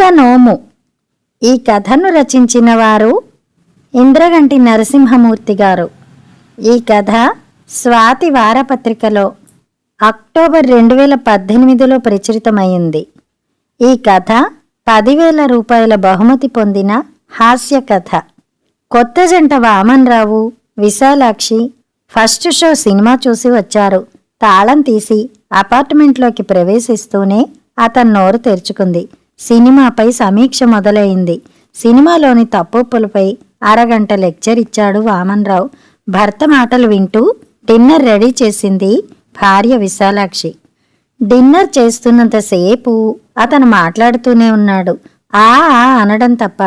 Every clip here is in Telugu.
మూగ నోము. ఈ కథను రచించిన వారు ఇంద్రగంటి నరసింహమూర్తి గారు. ఈ కథ స్వాతి వారపత్రికలో అక్టోబర్ 2018లో ప్రచురితమైంది. ఈ కథ 10,000 రూపాయల బహుమతి పొందిన హాస్య కథ. కొత్త జంట Vamanrao, Vishalakshi first show cinema చూసి వచ్చారు. తాళం తీసి అపార్ట్మెంట్లోకి ప్రవేశిస్తూనే అతను నోరు తెరుచుకుంది. సినిమాపై సమీక్ష మొదలైంది. సినిమాలోని తప్పులపై అరగంట లెక్చర్ ఇచ్చాడు వామన్రావు. భర్త మాటలు వింటూ డిన్నర్ రెడీ చేసింది భార్య విశాలాక్షి. డిన్నర్ చేస్తున్నంతసేపు అతను మాట్లాడుతూనే ఉన్నాడు. ఆ అనడం తప్ప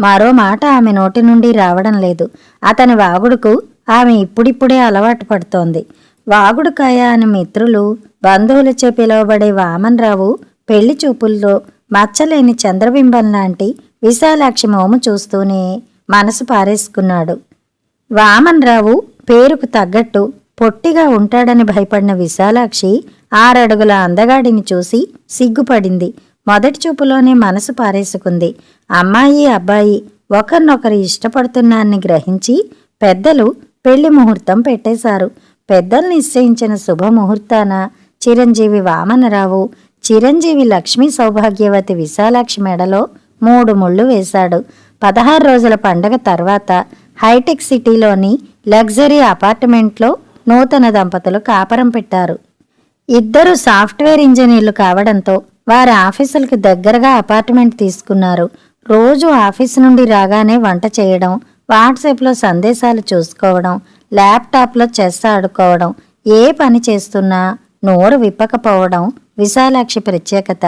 మరో మాట ఆమె నోటి నుండి రావడం లేదు. అతని వాగుడుకు ఆమె ఇప్పుడిప్పుడే అలవాటు పడుతోంది. వాగుడుకాయ అని మిత్రులు, బంధువులచే పిలువబడే వామన్రావు పెళ్లి చూపుల్లో మచ్చలేని చంద్రబింబం లాంటి విశాలాక్షి మోము చూస్తూనే మనసు పారేసుకున్నాడు. వామన్రావు పేరుకు తగ్గట్టు పొట్టిగా ఉంటాడని భయపడిన విశాలాక్షి 6 అడుగుల అందగాడిని చూసి సిగ్గుపడింది. మొదటి చూపులోనే మనసు పారేసుకుంది. అమ్మాయి అబ్బాయి ఒకరినొకరు ఇష్టపడుతున్నారని గ్రహించి పెద్దలు పెళ్లి ముహూర్తం పెట్టేశారు. పెద్దలు నిశ్చయించిన శుభముహూర్తాన చిరంజీవి వామనరావు, చిరంజీవి లక్ష్మీ సౌభాగ్యవతి విశాలాక్షి మెడలో 3 ముళ్ళు వేశాడు. 16 రోజుల పండగ తర్వాత హైటెక్ సిటీలోని లగ్జరీ అపార్ట్మెంట్లో నూతన దంపతులు కాపురం పెట్టారు. ఇద్దరు సాఫ్ట్వేర్ ఇంజనీర్లు కావడంతో వారి ఆఫీసులకు దగ్గరగా అపార్ట్మెంట్ తీసుకున్నారు. రోజు ఆఫీసు నుండి రాగానే వంట చేయడం, వాట్సాప్లో సందేశాలు చూసుకోవడం, ల్యాప్టాప్లో చెస్ ఆడుకోవడం, ఏ పని చేస్తున్నా నోరు విప్పకపోవడం విశాలాక్షి ప్రత్యేకత.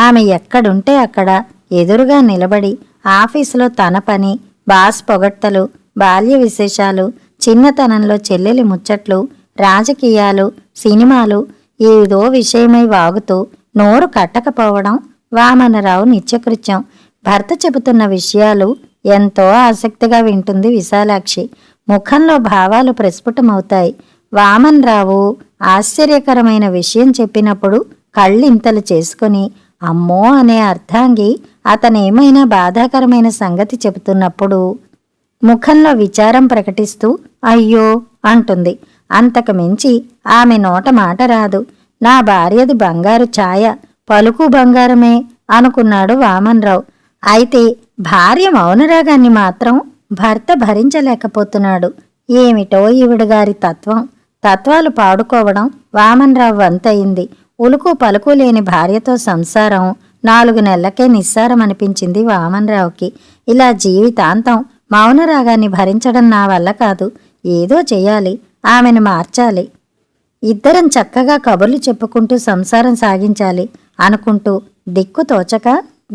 ఆమె ఎక్కడుంటే అక్కడ ఎదురుగా నిలబడి ఆఫీసులో తన పని, బాస్ పొగడ్తలు, బాల్య విశేషాలు, చిన్నతనంలో చెల్లెలి ముచ్చట్లు, రాజకీయాలు, సినిమాలు ఏదో విషయమై వాగుతూ నోరు కట్టకపోవడం వామనరావు నిత్యకృత్యం. భర్త చెబుతున్న విషయాలు ఎంతో ఆసక్తిగా వింటుంది విశాలాక్షి. ముఖంలో భావాలు ప్రస్ఫుటమవుతాయి. వామన్రావు ఆశ్చర్యకరమైన విషయం చెప్పినప్పుడు కళ్ళింతలు చేసుకుని అమ్మో అనే అర్థాంగి అతనేమైనా బాధాకరమైన సంగతి చెబుతున్నప్పుడు ముఖంలో విచారం ప్రకటిస్తూ అయ్యో అంటుంది. అంతకు మించి ఆమె నోట మాట రాదు. నా భార్యది బంగారు ఛాయ, పలుకు బంగారమే అనుకున్నాడు వామన్రావు. అయితే భార్య మౌనరాగాన్ని మాత్రం భర్త భరించలేకపోతున్నాడు. ఏమిటో ఈవిడగారి తత్వం. తత్వాలు పాడుకోవడం వామన్రావు వంతయింది. ఉలుకు పలుకు లేని భార్యతో సంసారం 4 నెలలకే నిస్సారం అనిపించింది వామన్రావుకి. ఇలా జీవితాంతం మౌనరాగాన్ని భరించడం నా వల్ల కాదు. ఏదో చెయ్యాలి, ఆమెను మార్చాలి. ఇద్దరం చక్కగా కబుర్లు చెప్పుకుంటూ సంసారం సాగించాలి అనుకుంటూ దిక్కు తోచక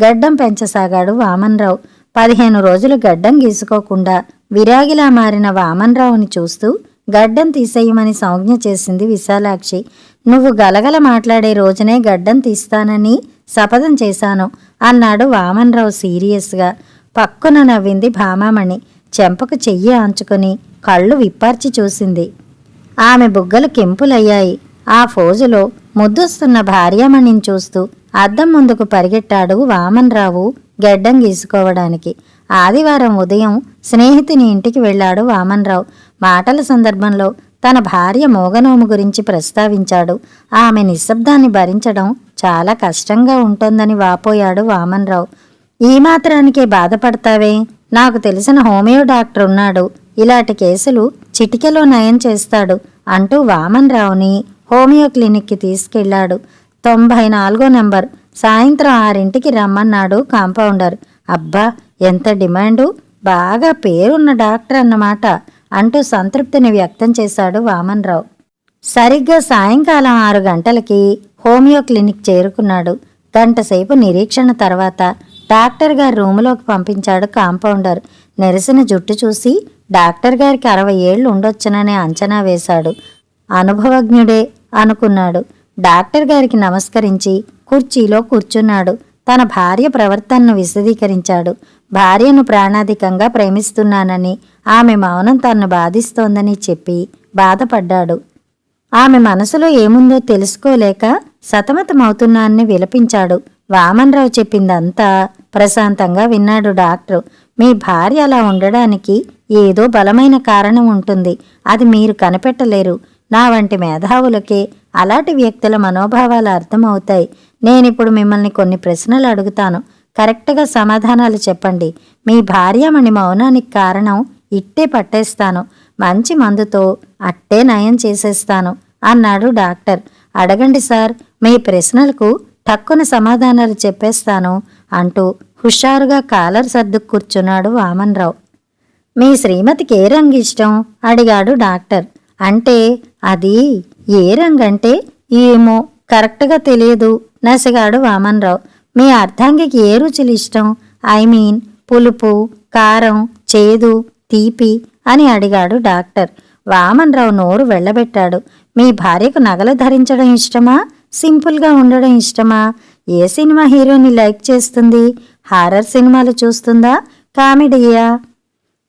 గడ్డం పెంచసాగాడు వామన్రావు. 15 రోజులు గడ్డం గీసుకోకుండా విరాగిలా మారిన వామన్రావుని చూస్తూ గడ్డం తీసేయమని సంజ్ఞ చేసింది విశాలాక్షి. నువ్వు గలగల మాట్లాడే రోజునే గడ్డం తీస్తానని శపథం చేశాను అన్నాడు వామన్రావు సీరియస్గా. పక్కున నవ్వింది భామామణి. చెంపకు చెయ్యి ఆంచుకొని కళ్ళు విప్పార్చి చూసింది. ఆమె బుగ్గలు కెంపులయ్యాయి. ఆ ఫోజులో ముద్దొస్తున్న భార్యామణిని చూస్తూ అద్దం ముందుకు పరిగెట్టాడు వామన్రావు గడ్డం గీసుకోవడానికి. ఆదివారం ఉదయం స్నేహితుని ఇంటికి వెళ్లాడు వామన్రావు. మాటల సందర్భంలో తన భార్య మోగనోము గురించి ప్రస్తావించాడు. ఆమె నిశ్శబ్దాన్ని భరించడం చాలా కష్టంగా ఉంటోందని వాపోయాడు వామన్రావు. ఈ మాత్రానికే బాధపడతావే, నాకు తెలిసిన హోమియో డాక్టర్ ఉన్నాడు, ఇలాంటి కేసులు చిటికెలో నయం చేస్తాడు అంటూ వామన్రావుని హోమియో క్లినిక్కి తీసుకెళ్లాడు. 94 నంబర్. సాయంత్రం 6ంటికి రమ్మన్నాడు కాంపౌండర్. అబ్బా ఎంత డిమాండు, బాగా పేరున్న డాక్టర్ అన్నమాట అంటూ సంతృప్తిని వ్యక్తం చేశాడు వామన్రావు. సరిగ్గా సాయంకాలం 6 గంటలకి హోమియో క్లినిక్ చేరుకున్నాడు. గంటసేపు నిరీక్షణ తర్వాత డాక్టర్ గారి రూములోకి పంపించాడు కాంపౌండర్. నెరసిన జుట్టు చూసి డాక్టర్ గారికి 60 ఏళ్లు ఉండొచ్చుననే అంచనా వేశాడు. అనుభవజ్ఞుడే అనుకున్నాడు. డాక్టర్ గారికి నమస్కరించి కుర్చీలో కూర్చున్నాడు. తన భార్య ప్రవర్తనను విశదీకరించాడు. భార్యను ప్రాణాధికంగా ప్రేమిస్తున్నానని, ఆమె మౌనం తనను బాధిస్తోందని చెప్పి బాధపడ్డాడు. ఆమె మనసులో ఏముందో తెలుసుకోలేక సతమతమవుతున్నానని విలపించాడు. వామన్రావు చెప్పిందంతా ప్రశాంతంగా విన్నాడు డాక్టర్. మీ భార్య అలా ఉండడానికి ఏదో బలమైన కారణం ఉంటుంది. అది మీరు కనిపెట్టలేరు. నా వంటి మేధావులకే అలాంటి వ్యక్తుల మనోభావాలు అర్థమవుతాయి. నేనిప్పుడు మిమ్మల్ని కొన్ని ప్రశ్నలు అడుగుతాను. కరెక్ట్గా సమాధానాలు చెప్పండి. మీ భార్యమణి మౌనానికి కారణం ఇట్టే పట్టేస్తాను. మంచి మందుతో అట్టే నయం చేసేస్తాను అన్నాడు డాక్టర్. అడగండి సార్, మీ ప్రశ్నలకు టక్కున సమాధానాలు చెప్పేస్తాను అంటూ హుషారుగా కాలర్ సర్దు కూర్చున్నాడు వామన్రావు. మీ శ్రీమతికి ఏ రంగు ఇష్టం అడిగాడు డాక్టర్. అంటే అది ఏ రంగంటే ఏమో కరెక్ట్గా తెలియదు నసిగాడు వామన్రావు. మీ అర్ధాంగికి ఏ రుచులు ఇష్టం? ఐ మీన్ పులుపు, కారం, చేదు, తీపి అని అడిగాడు డాక్టర్. వామన్రావు నోరు వెళ్ళబెట్టాడు. మీ భార్యకు నగలు ధరించడం ఇష్టమా, సింపుల్గా ఉండడం ఇష్టమా? ఏ సినిమా హీరోని లైక్ చేస్తుంది? హారర్ సినిమాలు చూస్తుందా, కామెడీయా?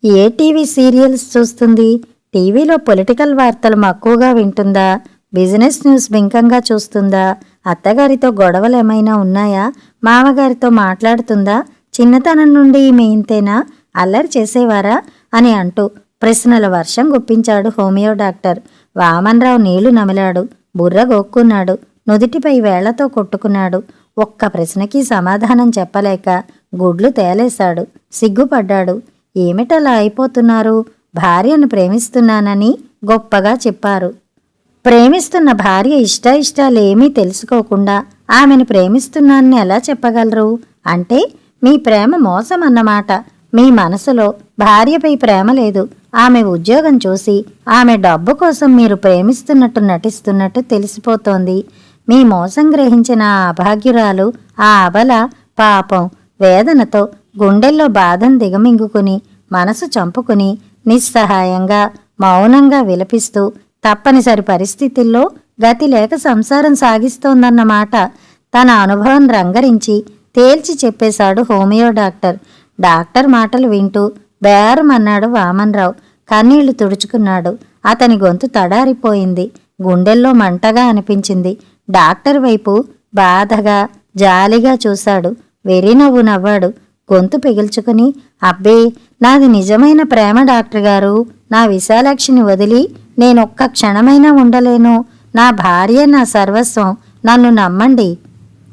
ఏ టీవీ సీరియల్స్ చూస్తుంది? టీవీలో పొలిటికల్ వార్తలు మక్కువగా వింటుందా, బిజినెస్ న్యూస్ బింకంగా చూస్తుందా? అత్తగారితో గొడవలు ఏమైనా ఉన్నాయా? మామగారితో మాట్లాడుతుందా? చిన్నతనం నుండి ఈమె ఇంతేనా? అల్లరి చేసేవారా అని అంటూ ప్రశ్నల వర్షం గుప్పించాడు హోమియో డాక్టర్. వామన్రావు నీళ్లు నమిలాడు, బుర్ర గోక్కున్నాడు, నుదిటిపై వేళ్లతో కొట్టుకున్నాడు. ఒక్క ప్రశ్నకి సమాధానం చెప్పలేక గుడ్లు తేలేశాడు. సిగ్గుపడ్డాడు. ఏమిటలా అయిపోతున్నారు? భార్యను ప్రేమిస్తున్నానని గొప్పగా చెప్పారు. ప్రేమిస్తున్న భార్య ఇష్టాయిష్టాలేమీ తెలుసుకోకుండా ఆమెను ప్రేమిస్తున్నానని ఎలా చెప్పగలరు? అంటే మీ ప్రేమ మోసం అన్నమాట. మీ మనసులో భార్యపై ప్రేమ లేదు. ఆమె ఉద్యోగం చూసి ఆమె డబ్బు కోసం మీరు ప్రేమిస్తున్నట్టు నటిస్తున్నట్టు తెలిసిపోతోంది. మీ మోసం గ్రహించిన ఆ అభాగ్యురాలు, ఆ అబల పాపం వేదనతో గుండెల్లో బాధను దిగమింగుకుని మనసు చంపుకుని నిస్సహాయంగా మౌనంగా విలపిస్తూ తప్పనిసరి పరిస్థితుల్లో గతి లేక సంసారం సాగిస్తోందన్నమాట. తన అనుభవం రంగరించి తేల్చి చెప్పేశాడు హోమియో డాక్టర్. డాక్టర్ మాటలు వింటూ బేరమన్నాడు వామన్రావు. కన్నీళ్లు తుడుచుకున్నాడు. అతని గొంతు తడారిపోయింది. గుండెల్లో మంటగా అనిపించింది. డాక్టర్ వైపు బాధగా జాలిగా చూశాడు. వెర్రినవ్వు నవ్వాడు. గొంతు పిగిల్చుకుని, అబ్బే, నాది నిజమైన ప్రేమ డాక్టర్ గారు. నా విశాలాక్షిని వదిలి నేనొక్క క్షణమైనా ఉండలేను. నా భార్య నా సర్వస్వం. నన్ను నమ్మండి.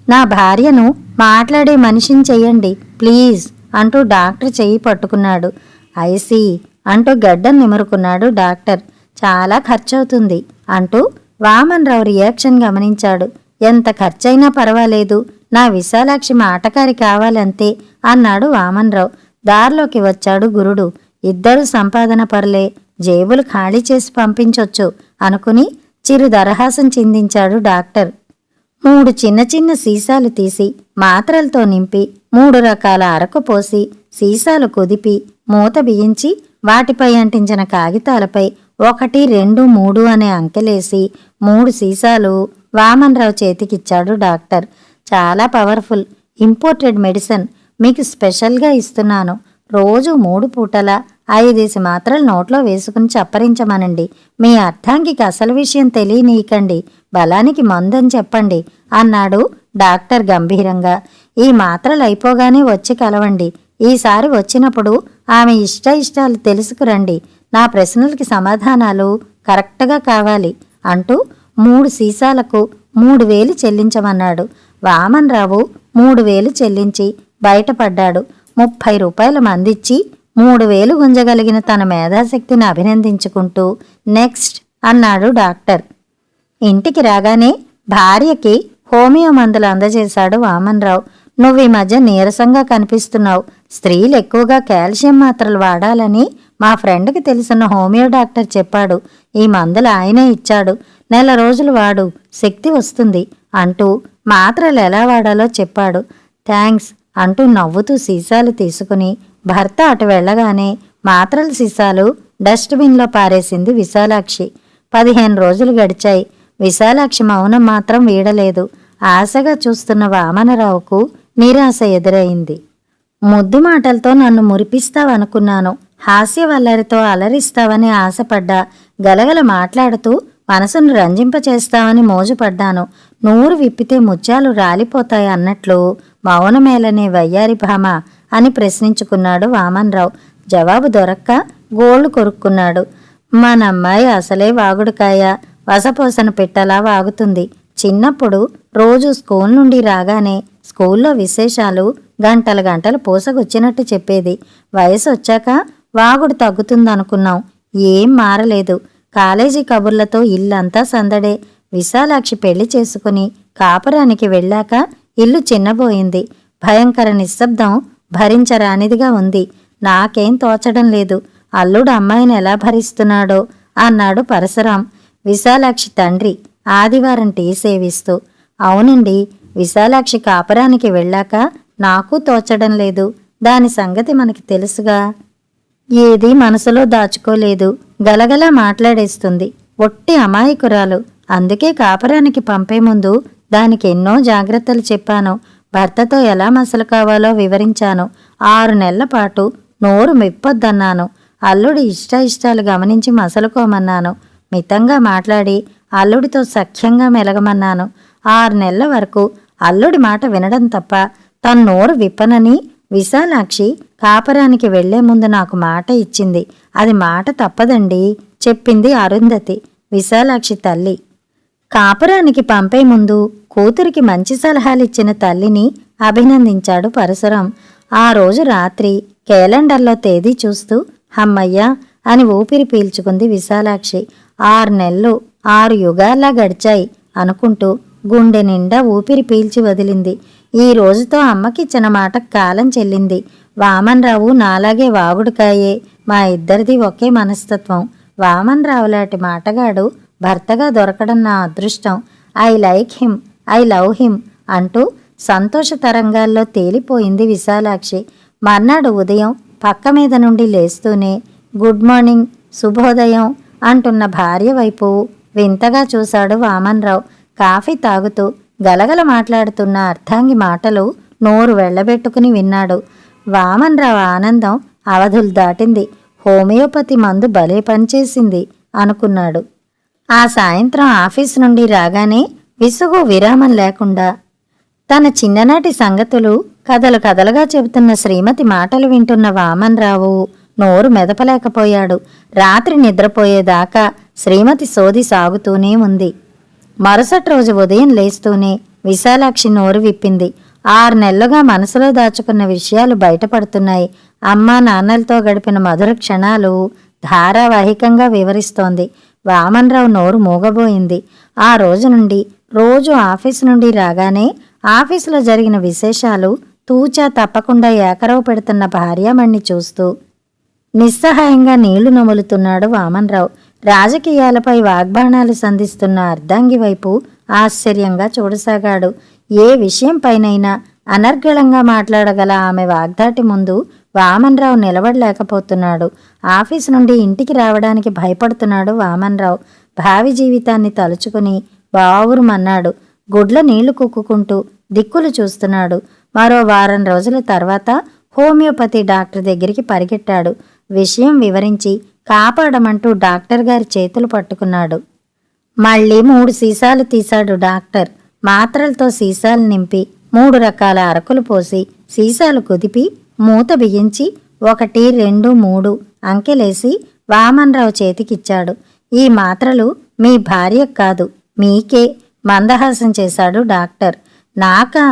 నా భార్యను మాట్లాడే మనిషిని చెయ్యండి ప్లీజ్ అంటూ డాక్టర్ చెయ్యి పట్టుకున్నాడు. ఐసీ అంటూ గడ్డం నిమురుకున్నాడు డాక్టర్. చాలా ఖర్చవుతుంది అంటూ వామన్రావు రియాక్షన్ గమనించాడు. ఎంత ఖర్చైనా పర్వాలేదు, నా విశాలాక్షి మాటకారి కావాలంతే అన్నాడు వామన్రావు. దారిలోకి వచ్చాడు గురుడు. ఇద్దరు సంపాదన పర్లే, జేబులు ఖాళీ చేసి పంపించొచ్చు అనుకుని చిరు దరహాసం చిందించాడు డాక్టర్. 3 చిన్న చిన్న సీసాలు తీసి మాత్రలతో నింపి 3 రకాల అరకు పోసి సీసాలు కుదిపి మూత బిగించి వాటిపై అంటించిన కాగితాలపై 1, 2, 3 అనే అంకెలేసి 3 సీసాలు వామన్రావు చేతికిచ్చాడు డాక్టర్. చాలా పవర్ఫుల్ ఇంపోర్టెడ్ మెడిసిన్, మీకు స్పెషల్గా ఇస్తున్నాను. రోజు 3 పూటల 5 మాత్రలు నోట్లో వేసుకుని చప్పరించమనండి. మీ అర్థాంగికి అసలు విషయం తెలియనీయకండి. బలానికి మందని చెప్పండి అన్నాడు డాక్టర్ గంభీరంగా. ఈ మాత్రలు అయిపోగానే వచ్చి కలవండి. ఈసారి వచ్చినప్పుడు ఆమె ఇష్టాలు తెలుసుకురండి. నా ప్రశ్నలకి సమాధానాలు కరెక్ట్గా కావాలి అంటూ 3 సీసాలకు 3,000 చెల్లించమన్నాడు. వామన్రావు 3,000 చెల్లించి బయటపడ్డాడు. 30 రూపాయల మందిచ్చి 3,000 గుంజగలిగిన తన మేధాశక్తిని అభినందించుకుంటూ నెక్స్ట్ అన్నాడు డాక్టర్. ఇంటికి రాగానే భార్యకి హోమియో మందులు అందజేశాడు వామన్రావు. నువ్వు ఈ మధ్య నీరసంగా కనిపిస్తున్నావు. స్త్రీలు ఎక్కువగా కాల్షియం మాత్రలు వాడాలని మా ఫ్రెండ్కి తెలిసిన హోమియో డాక్టర్ చెప్పాడు. ఈ మందులు ఆయనే ఇచ్చాడు. 1 రోజులు వాడు, శక్తి వస్తుంది అంటూ మాత్రలు ఎలా వాడాలో చెప్పాడు. థ్యాంక్స్ అంటూ నవ్వుతూ సీసాలు తీసుకుని భర్త అటు వెళ్ళగానే మాత్రల సీసాలు డస్ట్బిన్లో పారేసింది విశాలాక్షి. 15 రోజులు గడిచాయి. విశాలాక్షి మౌనం మాత్రం వీడలేదు. ఆశగా చూస్తున్న వామనరావుకు నిరాశ ఎదురైంది. ముద్దు మాటలతో నన్ను మురిపిస్తావనుకున్నాను, హాస్యవల్లరితో అలరిస్తావని ఆశపడ్డా. గలగల మాట్లాడుతూ మనసును రంజింపచేస్తావని మోజుపడ్డాను. నూరు విప్పితే ముత్యాలు రాలిపోతాయి అన్నట్లు మౌనమేలనే వయ్యారి భామ అని ప్రశ్నించుకున్నాడు వామన్రావు. జవాబు దొరక్క గోళ్లు కొరుక్కున్నాడు. మనమ్మాయి అసలే వాగుడుకాయ, వసపోసన పిట్టలా వాగుతుంది. చిన్నప్పుడు రోజు స్కూల్ నుండి రాగానే స్కూల్లో విశేషాలు గంటలు గంటలు పూసగుచ్చినట్టు చెప్పేది. వయసు వచ్చాక వాగుడు తగ్గుతుందనుకున్నాం. ఏం మారలేదు. కాలేజీ కబుర్లతో ఇల్లంతా సందడే. విశాలాక్షి పెళ్లి చేసుకుని కాపురానికి వెళ్ళాక ఇల్లు చిన్నబోయింది. భయంకర నిశ్శబ్దం భరించరానిదిగా ఉంది. నాకేం తోచడం లేదు. అల్లుడు అమ్మాయిని ఎలా భరిస్తున్నాడో అన్నాడు పరశురాం, విశాలాక్షి తండ్రి, ఆదివారం టీ సేవిస్తూ. అవునండి, విశాలాక్షి కాపురానికి వెళ్ళాక నాకు తోచడం లేదు. దాని సంగతి మనకి తెలుసుగా. ఏదీ మనసులో దాచుకోలేదు. గలగలా మాట్లాడేస్తుంది. ఒట్టి అమాయకురాలు. అందుకే కాపురానికి పంపే ముందు దానికి ఎన్నో జాగ్రత్తలు చెప్పాను. భర్తతో ఎలా మసలు కావాలో వివరించాను. 6 నెలల పాటు నోరు మెప్పొద్దన్నాను. అల్లుడి ఇష్టాయిష్టాలు గమనించి మసలుకోమన్నాను. మితంగా మాట్లాడి అల్లుడితో సఖ్యంగా మెలగమన్నాను. 6 నెలల వరకు అల్లుడి మాట వినడం తప్ప తన నోరు విప్పనని విశాలాక్షి కాపురానికి వెళ్లే ముందు నాకు మాట ఇచ్చింది. అది మాట తప్పదండి, చెప్పింది అరుంధతి, విశాలాక్షి తల్లి. కాపురానికి పంపే ముందు కూతురికి మంచి సలహాలిచ్చిన తల్లిని అభినందించాడు పరశురాం. ఆ రోజు రాత్రి క్యాలెండర్లో తేదీ చూస్తూ హమ్మయ్యా అని ఊపిరి పీల్చుకుంది విశాలాక్షి. 6 నెలలు 6 యుగాల్లా గడిచాయి అనుకుంటూ గుండె నిండా ఊపిరి పీల్చి వదిలింది. ఈ రోజుతో అమ్మకిచ్చిన మాట కాలం చెల్లింది. వామన్రావు నాలాగే వాగుడుకాయే. మా ఇద్దరిది ఒకే మనస్తత్వం. వామన్రావులాంటి మాటగాడు భర్తగా దొరకడం నా అదృష్టం. I like him, I love him అంటూ సంతోష తరంగాల్లో తేలిపోయింది విశాలాక్షి. మర్నాడు ఉదయం పక్క మీద నుండి లేస్తూనే గుడ్ మార్నింగ్, శుభోదయం అంటున్న భార్య వైపు వింతగా చూశాడు వామన్రావు. కాఫీ తాగుతూ గలగల మాట్లాడుతున్న అర్ధాంగి మాటలు నోరు వెళ్ళబెట్టుకుని విన్నాడు. వామన్రావు ఆనందం అవధులు దాటింది. హోమియోపతి మందు భలే పనిచేసింది అనుకున్నాడు. ఆ సాయంత్రం ఆఫీసు నుండి రాగానే విసుగు విరామం లేకుండా తన చిన్ననాటి సంగతులు కథలు కథలుగా చెబుతున్న శ్రీమతి మాటలు వింటున్న వామన్రావు నోరు మెదపలేకపోయాడు. రాత్రి నిద్రపోయేదాకా శ్రీమతి సోది సాగుతూనే ఉంది. మరుసటి రోజు ఉదయం లేస్తూనే విశాలాక్షి నోరు విప్పింది. 6 నెలలుగా మనసులో దాచుకున్న విషయాలు బయటపడుతున్నాయి. అమ్మా నాన్నలతో గడిపిన మధుర క్షణాలు ధారావాహికంగా వివరిస్తోంది. వామన్రావు నోరు మూగబోయింది. ఆ రోజు నుండి రోజు ఆఫీసు నుండి రాగానే ఆఫీసులో జరిగిన విశేషాలు తూచా తప్పకుండా ఏకరవ పెడుతున్న భార్యామణ్ణి చూస్తూ నిస్సహాయంగా నీళ్లు నములుతున్నాడు వామన్రావు. రాజకీయాలపై వాగ్బాణాలు సంధిస్తున్న అర్ధాంగి వైపు ఆశ్చర్యంగా చూడసాగాడు. ఏ విషయంపైనైనా అనర్గళంగా మాట్లాడగల ఆమె వాగ్దాటి ముందు వామన్రావు నిలబడలేకపోతున్నాడు. ఆఫీసు నుండి ఇంటికి రావడానికి భయపడుతున్నాడు వామన్రావు. భావి జీవితాన్ని తలుచుకుని బావురుమన్నాడు. గుడ్ల నీళ్లు కుక్కుకుంటూ దిక్కులు చూస్తున్నాడు. మరో వారం రోజుల తర్వాత హోమియోపతి డాక్టర్ దగ్గరికి పరిగెట్టాడు. విషయం వివరించి కాపాడమంటూ డాక్టర్ గారి చేతులు పట్టుకున్నాడు. మళ్ళీ 3 సీసాలు తీశాడు డాక్టర్. మాత్రలతో సీసాలు నింపి 3 రకాల అరకులు పోసి సీసాలు కుదిపి మూత బిగించి 1, 2, 3 అంకెలేసి వామన్రావు చేతికిచ్చాడు. ఈ మాత్రలు మీ భార్యకు కాదు, మీకే మందహాసం చేశాడు డాక్టర్. నాకా?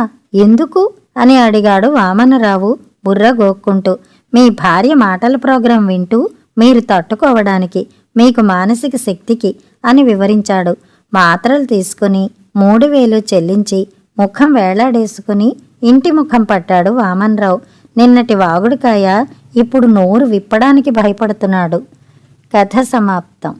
ఎందుకు అని అడిగాడు వామనరావు బుర్ర గోక్కుంటూ. మీ భార్య మాటల ప్రోగ్రాం వింటూ మీరు తట్టుకోవడానికి, మీకు మానసిక శక్తికి అని వివరించాడు. మాత్రలు తీసుకుని 3000 చెల్లించి ముఖం వేలాడేసుకుని ఇంటి ముఖం పట్టాడు వామన్రావు. నిన్నటి వాగుడుకాయ ఇప్పుడు నోరు విప్పడానికి భయపడుతున్నాడు. కథ సమాప్తం.